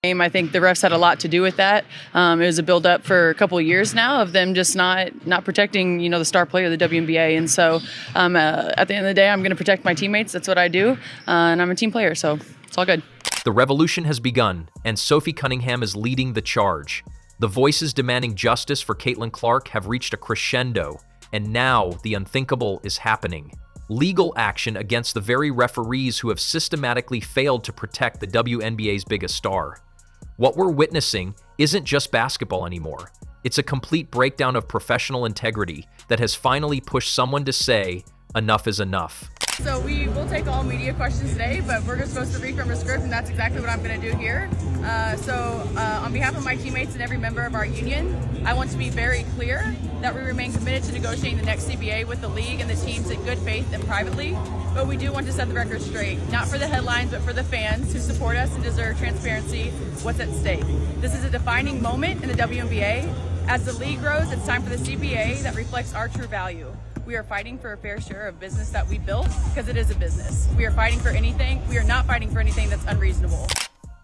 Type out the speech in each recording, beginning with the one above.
I think the refs had a lot to do with that. It was a build-up for a couple of years now of them just not protecting, the star player of the WNBA. And so at the end of the day, I'm going to protect my teammates. That's what I do. And I'm a team player, so it's all good. The revolution has begun, and Sophie Cunningham is leading the charge. The voices demanding justice for Caitlin Clark have reached a crescendo, and now the unthinkable is happening. Legal action against the very referees who have systematically failed to protect the WNBA's biggest star. What we're witnessing isn't just basketball anymore. It's a complete breakdown of professional integrity that has finally pushed someone to say, enough is enough. So we will take all media questions today, but we're just supposed to read from a script, and that's exactly what I'm going to do here. On behalf of my teammates and every member of our union, I want to be very clear that we remain committed to negotiating the next CBA with the league and the teams in good faith and privately, but we do want to set the record straight, not for the headlines, but for the fans who support us and deserve transparency. What's at stake? This is a defining moment in the WNBA. As the league grows, it's time for the CBA that reflects our true value. We are fighting for a fair share of business that we built because it is a business. We are fighting for anything. We are not fighting for anything that's unreasonable.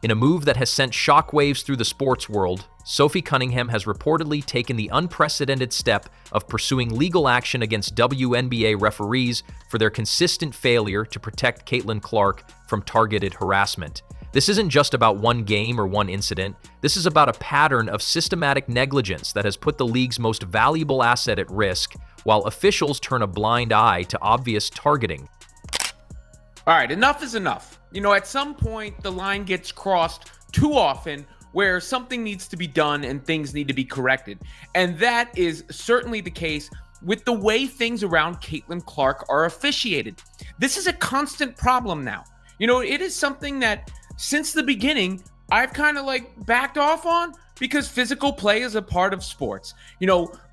In a move that has sent shockwaves through the sports world, Sophie Cunningham has reportedly taken the unprecedented step of pursuing legal action against WNBA referees for their consistent failure to protect Caitlin Clark from targeted harassment. This isn't just about one game or one incident. This is about a pattern of systematic negligence that has put the league's most valuable asset at risk, while officials turn a blind eye to obvious targeting. All right, enough is enough. At some point, the line gets crossed too often where something needs to be done and things need to be corrected. And that is certainly the case with the way things around Caitlin Clark are officiated. This is a constant problem now. It is something that since the beginning, I've kind of backed off on because physical play is a part of sports.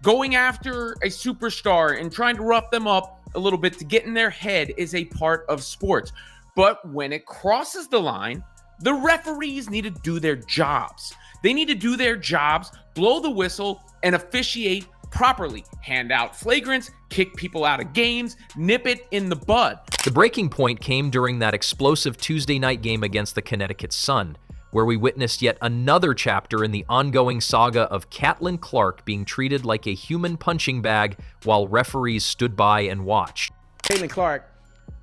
Going after a superstar and trying to rough them up a little bit to get in their head is a part of sports. But when it crosses the line, the referees need to do their jobs. They need to do their jobs, blow the whistle, and officiate properly. Hand out flagrants, kick people out of games, nip it in the bud. The breaking point came during that explosive Tuesday night game against the Connecticut Sun, where we witnessed yet another chapter in the ongoing saga of Caitlin Clark being treated like a human punching bag while referees stood by and watched. Caitlin Clark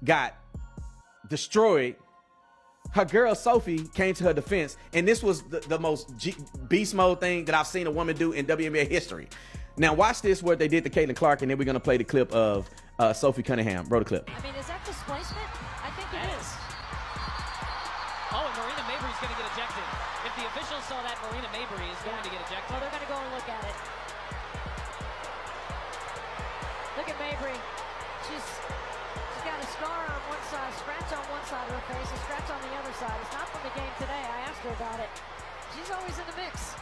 got destroyed. Her girl Sophie came to her defense, and this was the most beast mode thing that I've seen a woman do in WNBA history. Now watch this, what they did to Caitlin Clark, and then we're going to play the clip of Sophie Cunningham. Roll the clip. Is that displacement? I think it is. Oh, and Marina Mabry's going to get ejected. If the officials saw that, Marina Mabry is going to get ejected. Well, they're going to go and look at it. Look at Mabry. She's got a scar on one side, scratch on one side of her face, a scratch on the other side. It's not from the game today. I asked her about it. She's always in the mix.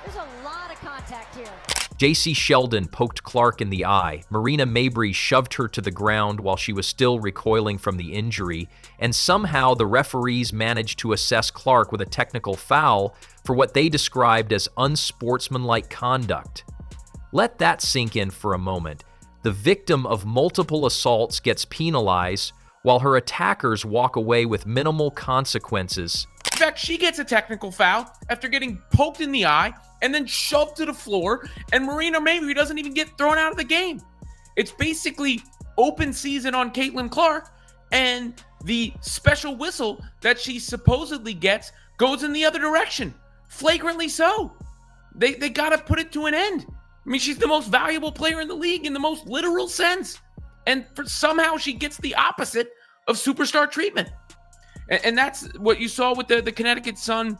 There's a lot of contact here. J.C. Sheldon poked Clark in the eye. Marina Mabry shoved her to the ground while she was still recoiling from the injury, and somehow the referees managed to assess Clark with a technical foul for what they described as unsportsmanlike conduct. Let that sink in for a moment. The victim of multiple assaults gets penalized, while her attackers walk away with minimal consequences. In fact, she gets a technical foul after getting poked in the eye and then shoved to the floor, and Marina Mabry doesn't even get thrown out of the game. It's basically open season on Caitlin Clark, and the special whistle that she supposedly gets goes in the other direction. Flagrantly so. They got to put it to an end. She's the most valuable player in the league in the most literal sense. And somehow she gets the opposite of superstar treatment. And that's what you saw with the Connecticut Sun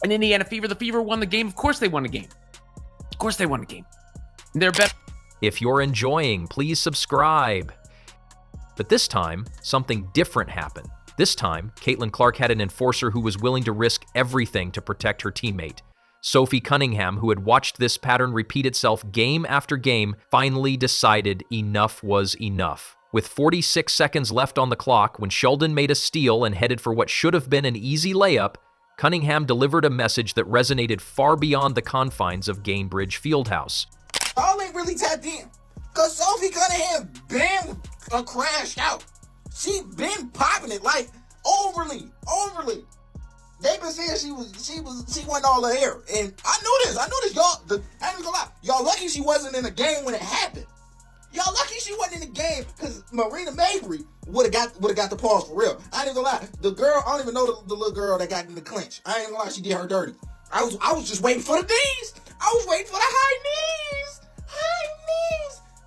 and Indiana Fever. The Fever won the game. Of course they won the game. Of course they won the game. They're better. If you're enjoying, please subscribe. But this time, something different happened. This time, Caitlin Clark had an enforcer who was willing to risk everything to protect her teammate. Sophie Cunningham, who had watched this pattern repeat itself game after game, finally decided enough was enough. With 46 seconds left on the clock, when Sheldon made a steal and headed for what should have been an easy layup, Cunningham delivered a message that resonated far beyond the confines of Gainbridge Fieldhouse. Y'all ain't really tapped in, because Sophie Cunningham been crashed out. She been popping it, overly. They been saying she wasn't all there, and I knew this. Y'all. I ain't gonna lie. Y'all lucky she wasn't in the game when it happened. Y'all lucky she wasn't in the game, because Marina Mabry would have got the pause for real. I ain't gonna lie. The girl, I don't even know the little girl that got in the clinch. I ain't gonna lie. She did her dirty. I was just waiting for the knees. I was waiting for the high knees.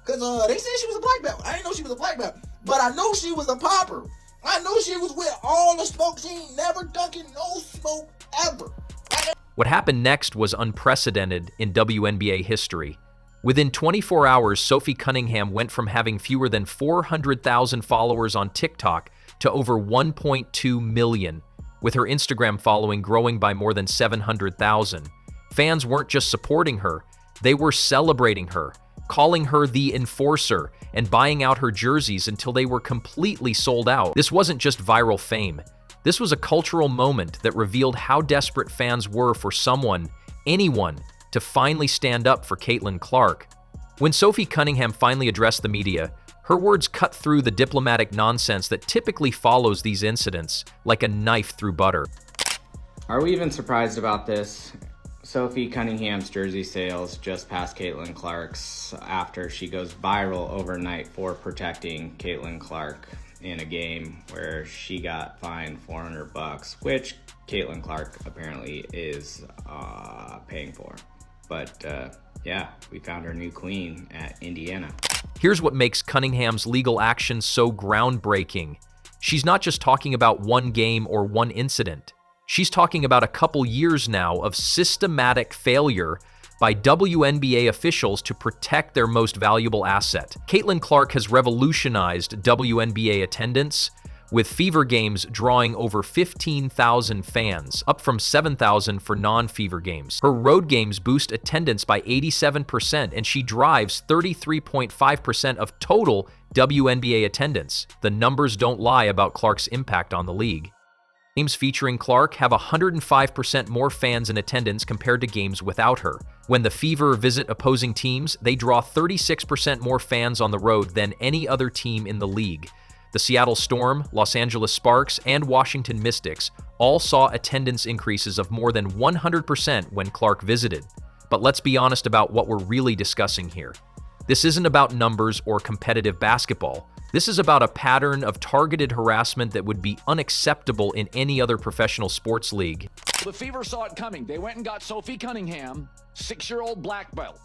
Because they said she was a black belt. I didn't know she was a black belt, but I know she was a popper. I know she was with all the smoke. She ain't never dunking no smoke ever. What happened next was unprecedented in WNBA history. Within 24 hours, Sophie Cunningham went from having fewer than 400,000 followers on TikTok to over 1.2 million, with her Instagram following growing by more than 700,000. Fans weren't just supporting her, they were celebrating her, calling her the enforcer, and buying out her jerseys until they were completely sold out. This wasn't just viral fame. This was a cultural moment that revealed how desperate fans were for someone, anyone, to finally stand up for Caitlin Clark. When Sophie Cunningham finally addressed the media, her words cut through the diplomatic nonsense that typically follows these incidents like a knife through butter. Are we even surprised about this? Sophie Cunningham's jersey sales just passed Caitlin Clark's after she goes viral overnight for protecting Caitlin Clark in a game where she got fined $400, which Caitlin Clark apparently is paying for. But yeah, we found our new queen at Indiana. Here's what makes Cunningham's legal action so groundbreaking. She's not just talking about one game or one incident. She's talking about a couple years now of systematic failure by WNBA officials to protect their most valuable asset. Caitlin Clark has revolutionized WNBA attendance, with Fever games drawing over 15,000 fans, up from 7,000 for non-Fever games. Her road games boost attendance by 87%, and she drives 33.5% of total WNBA attendance. The numbers don't lie about Clark's impact on the league. Games featuring Clark have 105% more fans in attendance compared to games without her. When the Fever visit opposing teams, they draw 36% more fans on the road than any other team in the league. The Seattle Storm, Los Angeles Sparks, and Washington Mystics all saw attendance increases of more than 100% when Clark visited. But let's be honest about what we're really discussing here. This isn't about numbers or competitive basketball. This is about a pattern of targeted harassment that would be unacceptable in any other professional sports league. The Fever saw it coming. They went and got Sophie Cunningham, 6-year-old black belt.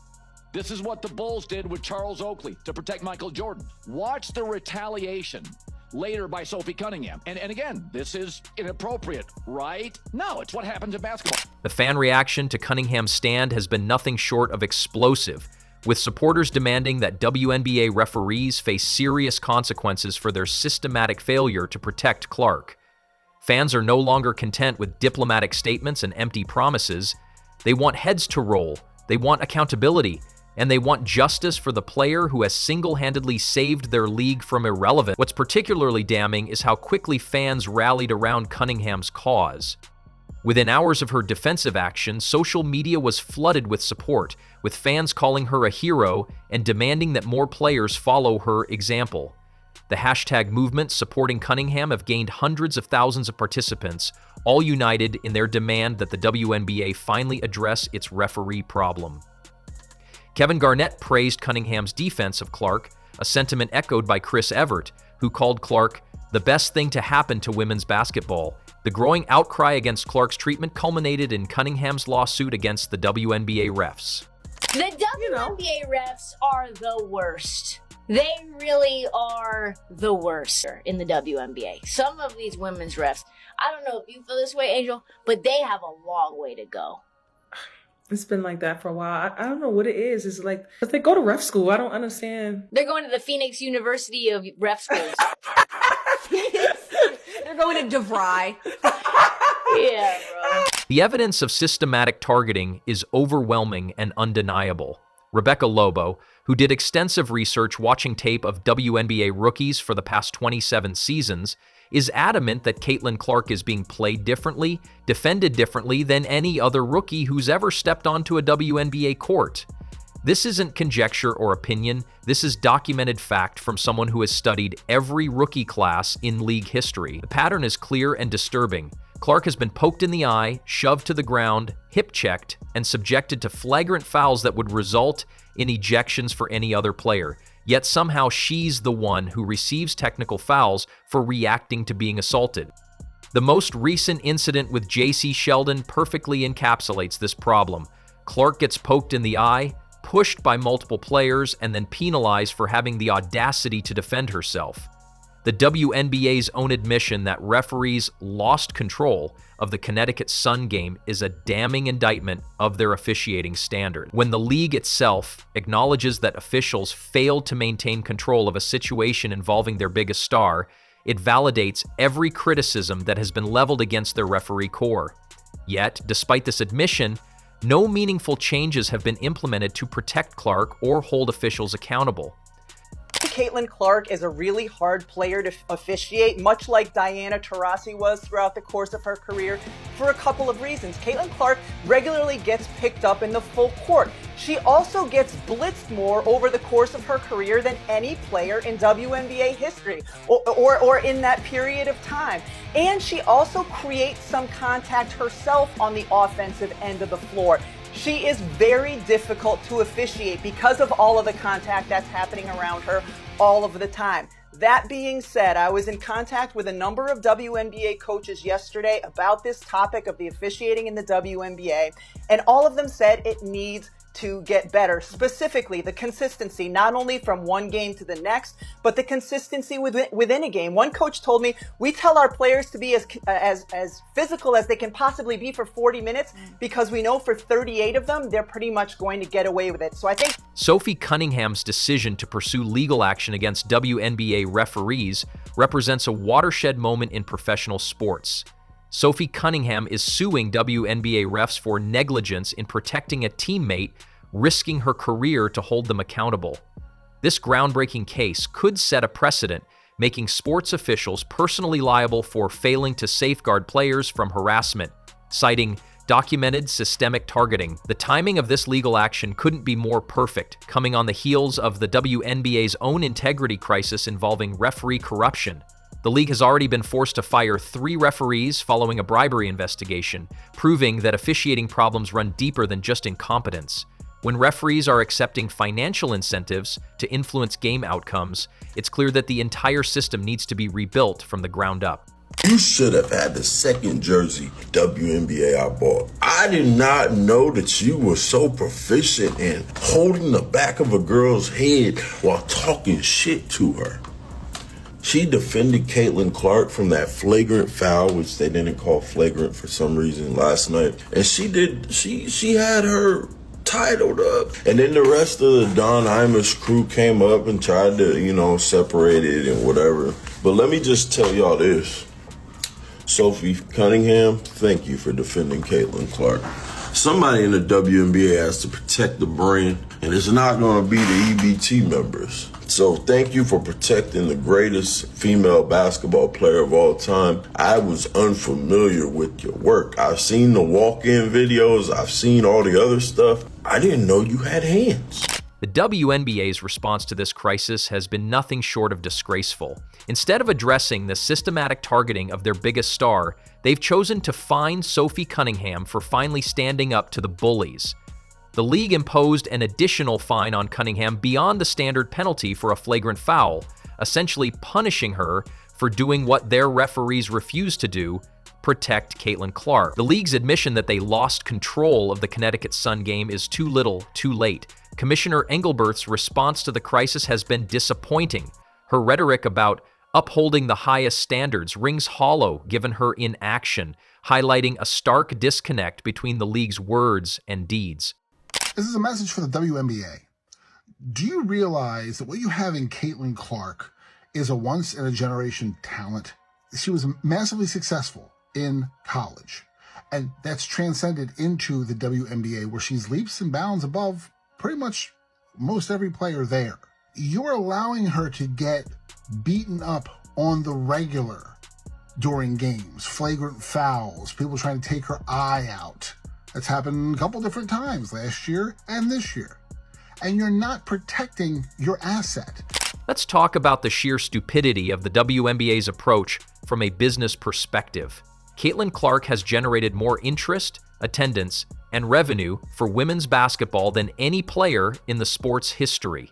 This is what the Bulls did with Charles Oakley to protect Michael Jordan. Watch the retaliation later by Sophie Cunningham. And again, this is inappropriate, right? No, it's what happens in basketball. The fan reaction to Cunningham's stand has been nothing short of explosive, with supporters demanding that WNBA referees face serious consequences for their systematic failure to protect Clark. Fans are no longer content with diplomatic statements and empty promises. They want heads to roll, they want accountability, and they want justice for the player who has single-handedly saved their league from irrelevance. What's particularly damning is how quickly fans rallied around Cunningham's cause. Within hours of her defensive action, social media was flooded with support, with fans calling her a hero and demanding that more players follow her example. The hashtag movement supporting Cunningham have gained hundreds of thousands of participants, all united in their demand that the WNBA finally address its referee problem. Kevin Garnett praised Cunningham's defense of Clark, a sentiment echoed by Chris Evert, who called Clark the best thing to happen to women's basketball. The growing outcry against Clark's treatment culminated in Cunningham's lawsuit against the WNBA refs. The WNBA refs are the worst. They really are the worst in the WNBA. Some of these women's refs, I don't know if you feel this way, Angel, but they have a long way to go. It's been like that for a while. I don't know what it is. It's like, if they go to ref school, I don't understand. They're going to the Phoenix University of ref schools. They're going to DeVry. Yeah, bro. The evidence of systematic targeting is overwhelming and undeniable. Rebecca Lobo, who did extensive research watching tape of WNBA rookies for the past 27 seasons, is adamant that Caitlin Clark is being played differently, defended differently than any other rookie who's ever stepped onto a WNBA court. This isn't conjecture or opinion, this is documented fact from someone who has studied every rookie class in league history. The pattern is clear and disturbing. Clark has been poked in the eye, shoved to the ground, hip-checked, and subjected to flagrant fouls that would result in ejections for any other player. Yet somehow she's the one who receives technical fouls for reacting to being assaulted. The most recent incident with J.C. Sheldon perfectly encapsulates this problem. Clark gets poked in the eye, pushed by multiple players, and then penalized for having the audacity to defend herself. The WNBA's own admission that referees lost control of the Connecticut Sun game is a damning indictment of their officiating standard. When the league itself acknowledges that officials failed to maintain control of a situation involving their biggest star, it validates every criticism that has been leveled against their referee corps. Yet, despite this admission, no meaningful changes have been implemented to protect Clark or hold officials accountable. Caitlin Clark is a really hard player to officiate, much like Diana Taurasi was throughout the course of her career, for a couple of reasons. Caitlin Clark regularly gets picked up in the full court. She also gets blitzed more over the course of her career than any player in WNBA history or in that period of time. And she also creates some contact herself on the offensive end of the floor. She is very difficult to officiate because of all of the contact that's happening around her all of the time. That being said, I was in contact with a number of WNBA coaches yesterday about this topic of the officiating in the WNBA, and all of them said it needs to get better. Specifically, the consistency, not only from one game to the next, but the consistency within a game. One coach told me, we tell our players to be as physical as they can possibly be for 40 minutes because we know for 38 of them, they're pretty much going to get away with it. So I think Sophie Cunningham's decision to pursue legal action against WNBA referees represents a watershed moment in professional sports. Sophie Cunningham is suing WNBA refs for negligence in protecting a teammate, risking her career to hold them accountable. This groundbreaking case could set a precedent, making sports officials personally liable for failing to safeguard players from harassment, citing documented systemic targeting. The timing of this legal action couldn't be more perfect, coming on the heels of the WNBA's own integrity crisis involving referee corruption. The league has already been forced to fire 3 referees following a bribery investigation, proving that officiating problems run deeper than just incompetence. When referees are accepting financial incentives to influence game outcomes, it's clear that the entire system needs to be rebuilt from the ground up. You should have had the second jersey WNBA I bought. I did not know that you were so proficient in holding the back of a girl's head while talking shit to her. She defended Caitlin Clark from that flagrant foul, which they didn't call flagrant for some reason last night. And she had her titled up. And then the rest of the Don Imus crew came up and tried to, separate it and whatever. But let me just tell y'all this. Sophie Cunningham, thank you for defending Caitlin Clark. Somebody in the WNBA has to protect the brand, and it's not going to be the EBT members. So thank you for protecting the greatest female basketball player of all time. I was unfamiliar with your work. I've seen the walk-in videos. I've seen all the other stuff. I didn't know you had hands. The WNBA's response to this crisis has been nothing short of disgraceful. Instead of addressing the systematic targeting of their biggest star, they've chosen to fine Sophie Cunningham for finally standing up to the bullies. The league imposed an additional fine on Cunningham beyond the standard penalty for a flagrant foul, essentially punishing her for doing what their referees refused to do: protect Caitlin Clark. The league's admission that they lost control of the Connecticut Sun game is too little, too late. Commissioner Engelbert's response to the crisis has been disappointing. Her rhetoric about upholding the highest standards rings hollow given her inaction, highlighting a stark disconnect between the league's words and deeds. This is a message for the WNBA. Do you realize that what you have in Caitlin Clark is a once-in-a-generation talent? She was massively successful in college, and that's transcended into the WNBA, where she's leaps and bounds above pretty much most every player there. You're allowing her to get beaten up on the regular during games, flagrant fouls, people trying to take her eye out. That's happened a couple different times last year and this year. And you're not protecting your asset. Let's talk about the sheer stupidity of the WNBA's approach from a business perspective. Caitlin Clark has generated more interest, attendance, and revenue for women's basketball than any player in the sport's history.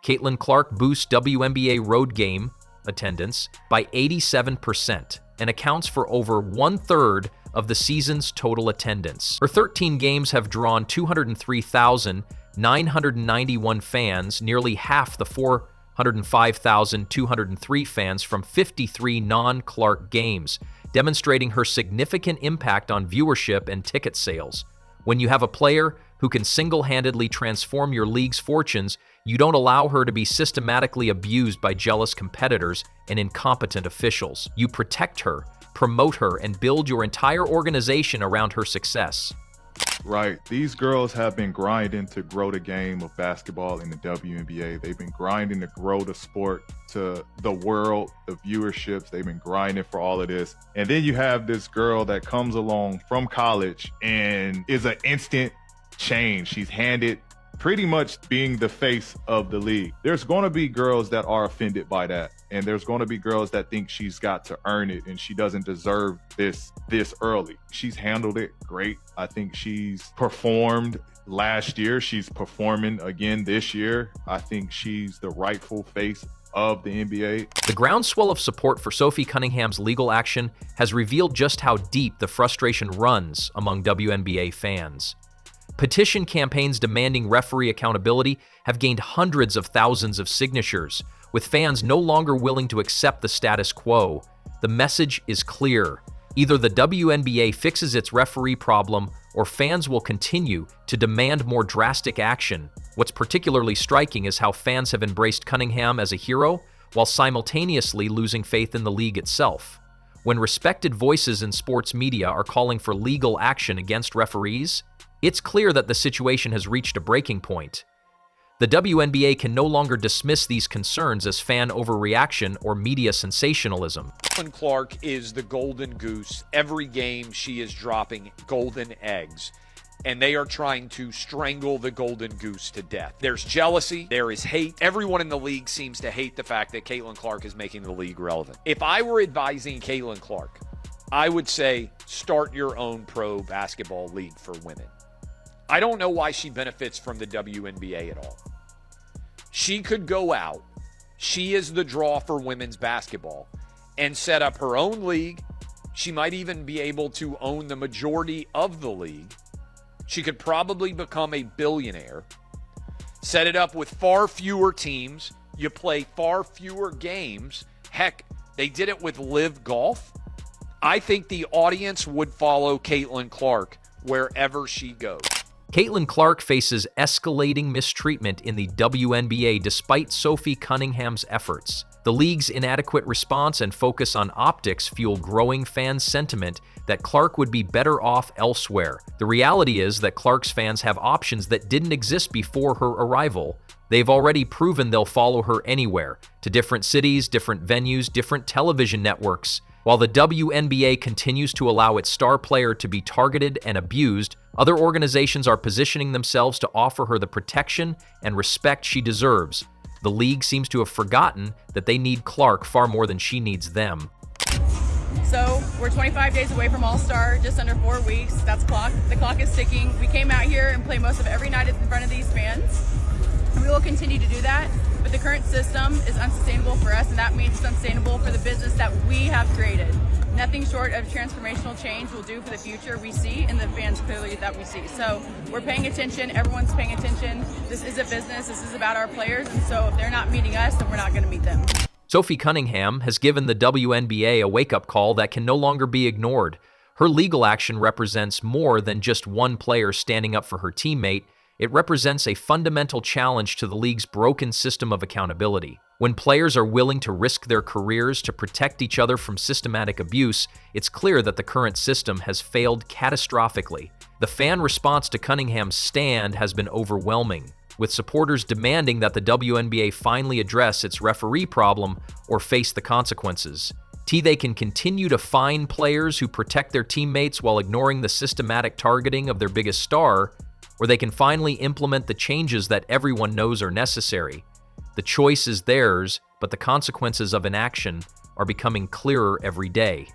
Caitlin Clark boosts WNBA road game attendance by 87% and accounts for over 1/3 of the season's total attendance. Her 13 games have drawn 203,991 fans, nearly half the 405,203 fans from 53 non-Clark games, demonstrating her significant impact on viewership and ticket sales. When you have a player who can single-handedly transform your league's fortunes, you don't allow her to be systematically abused by jealous competitors and incompetent officials. You protect her, promote her, and build your entire organization around her success. Right. These girls have been grinding to grow the game of basketball in the WNBA. They've been grinding to grow the sport to the world, the viewerships. They've been grinding for all of this. And then you have this girl that comes along from college and is an instant change. She's handed pretty much being the face of the league. There's going to be girls that are offended by that. And there's going to be girls that think she's got to earn it and she doesn't deserve this early. She's handled it great. I think she's performed last year. She's performing again this year. I think she's the rightful face of the NBA. The groundswell of support for Sophie Cunningham's legal action has revealed just how deep the frustration runs among WNBA fans. Petition campaigns demanding referee accountability have gained hundreds of thousands of signatures, with fans no longer willing to accept the status quo. The message is clear. Either the WNBA fixes its referee problem, or fans will continue to demand more drastic action. What's particularly striking is how fans have embraced Cunningham as a hero, while simultaneously losing faith in the league itself. When respected voices in sports media are calling for legal action against referees, it's clear that the situation has reached a breaking point. The WNBA can no longer dismiss these concerns as fan overreaction or media sensationalism. Caitlin Clark is the golden goose. Every game she is dropping golden eggs, and they are trying to strangle the golden goose to death. There's jealousy, there is hate. Everyone in the league seems to hate the fact that Caitlin Clark is making the league relevant. If I were advising Caitlin Clark, I would say start your own pro basketball league for women. I don't know why she benefits from the WNBA at all. She could go out, she is the draw for women's basketball, and set up her own league. She might even be able to own the majority of the league. She could probably become a billionaire. Set it up with far fewer teams. You play far fewer games. Heck, they did it with Live Golf. I think the audience would follow Caitlin Clark wherever she goes. Caitlin Clark faces escalating mistreatment in the WNBA despite Sophie Cunningham's efforts. The league's inadequate response and focus on optics fuel growing fan sentiment that Clark would be better off elsewhere. The reality is that Clark's fans have options that didn't exist before her arrival. They've already proven they'll follow her anywhere, to different cities, different venues, different television networks. While the WNBA continues to allow its star player to be targeted and abused, other organizations are positioning themselves to offer her the protection and respect she deserves. The league seems to have forgotten that they need Clark far more than she needs them. So we're 25 days away from All-Star, just under 4 weeks. That's clock. The clock is ticking. We came out here and play most of every night in front of these fans. And we will continue to do that, but the current system is unsustainable for us, and that means it's unsustainable for the business that we have created. Nothing short of transformational change will do for the future we see and the fans clearly that we see. So we're paying attention, everyone's paying attention. This is a business, this is about our players, and so if they're not meeting us, then we're not gonna meet them. Sophie Cunningham has given the WNBA a wake-up call that can no longer be ignored. Her legal action represents more than just one player standing up for her teammate. It represents a fundamental challenge to the league's broken system of accountability. When players are willing to risk their careers to protect each other from systematic abuse, it's clear that the current system has failed catastrophically. The fan response to Cunningham's stand has been overwhelming, with supporters demanding that the WNBA finally address its referee problem or face the consequences. They can continue to fine players who protect their teammates while ignoring the systematic targeting of their biggest star, or they can finally implement the changes that everyone knows are necessary. The choice is theirs, but the consequences of inaction are becoming clearer every day.